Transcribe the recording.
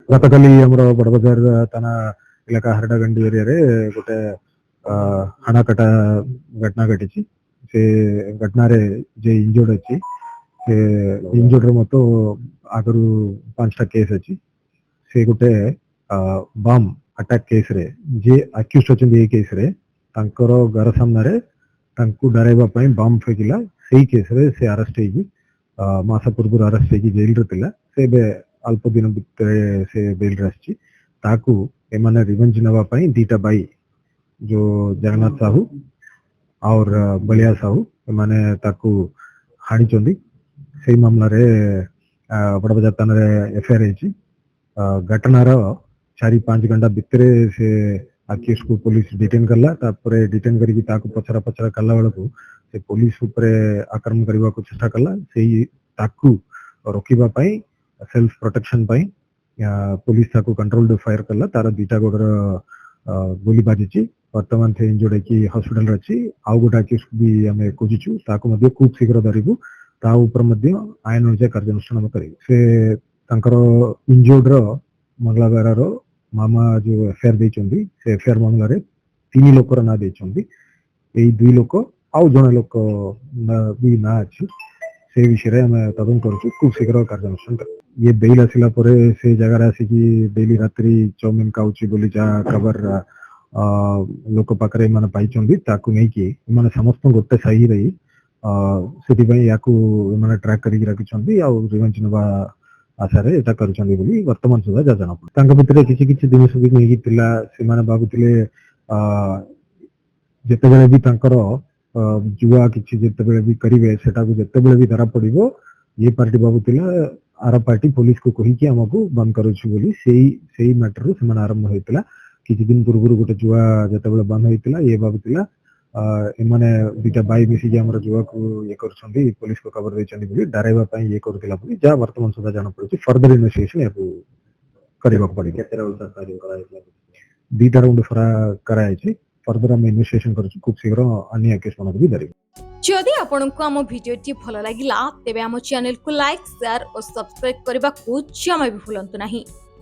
ଗତକାଲି ଆମର ବଡବଜାର ଥାନା ଇଲାକା ହାରଡାଗଣ୍ଡି ଏରିଆରେ ଗୋଟେ ହାଣାକାଟା ଘଟଣା ଘଟିଛି। ସେ ଘଟଣାରେ ଯେ ଇଞ୍ଜର୍ଡ ଅଛି ସେ ଇଞ୍ଜର୍ଡର ମତ ଆଗରୁ 5ଟା କେସ୍ ଅଛି। ସେ ଗୋଟେ ବମ୍ ଆଟାକ୍ କେସ୍ରେ ଯେ ଆକ୍ୟୁଜ ଅଛନ୍ତି ଏଇ କେସ୍ରେ ତାଙ୍କର ଘର ସାମ୍ନାରେ ତାଙ୍କୁ ଡରାଇବା ପାଇଁ ବମ୍ ଫେକିଲା। ସେଇ କେସ୍ରେ ସେ ଆରେଷ୍ଟ ହେଇକି ମାସ ପୂର୍ବରୁ ଆରେଷ୍ଟ ହେଇକି ଜେଲରେ ଥିଲା। ସେ ଏବେ ଅଳ୍ପ ଦିନ ଭିତରେ ସେ ବେଲରେ ଆସିଛି। ତାକୁ ଏମାନେ ରିଭେଞ୍ଜ ନେବା ପାଇଁ 2ଟା ଭାଇ जो जगन्नाथ साहू और बलिया साहू एमाने ताकू हाणी से मामला रे बड़बजार थाना एफआईआर है। घटनार 4-5 घंटा भितर से आक्यूज को पुलिस डिटेन कला। डिटेन करके पचरा पचरा कला बेलू से पुलिस उपरे आक्रमण करने को चेष्टा कला। से रोकवाई सेल्फ प्रोटेक्शन पुलिस ताकू कंट्रोल्ड फायर कला। तार 2टा गोड़र गोली बाजी। वर्तमान से इंजर्ड है हॉस्पिटल अच्छी। आउ गोटे आक्यूज भी आम खोजुचु खूब शीघ्र धरबू। आईन अनुसार कार्यानुष्ठान कर इंजर्ड मंगलाबार मामा जो एफआईआर देते से एफआईआर मामला 3 लोकर ना देते। 2 लोक आउ जड़े लोक भी ना अच्छी से विषय में आम तदन कर खूब शीघ्र कार्यानुष्ठान कर। ये बेल आसला से जगार आसिकी डेली रात्रि चाउमिन खाऊची बोली जहाँ खबर लोक पाखे पाई समस्त गोटे साही रही से ट्राक कर रिवेंज नवा आशा कर वर्तमान सुधा जहाँ जना पड़ा भितर किसी किसी दिन से भावुले जिते भी जुआ किसी जिते भी करेंगे से जिते भी धरा पड़ो ये पार्टी भावुला आर पार्टी पुलिस को कहीकि आमको बंद करुच्छू मैटर से आरंभ होता। किसी दिन पूर्व गोटे जुआ जिते बंद होता ये भावुला एमाने 2टा भाई मिसिक जुआ को ये कर पुलिस को खबर देते डराइवा ये करुला जहाँ वर्तमान सुधा जना पड़ी। फर्दर इन्वेस्टिगेशन या करने पड़े। 2टा राउंड कराई। फर्दर आम इन्वेस्टिगेशन कर खूब शीघ्र अन्य केस मन भी धरबू। जदि आपंक आम भिडी भल लगा तेब आम चैनल को लाइक शेयर और सब्सक्राइब करने को जमा भी भूलु नहीं।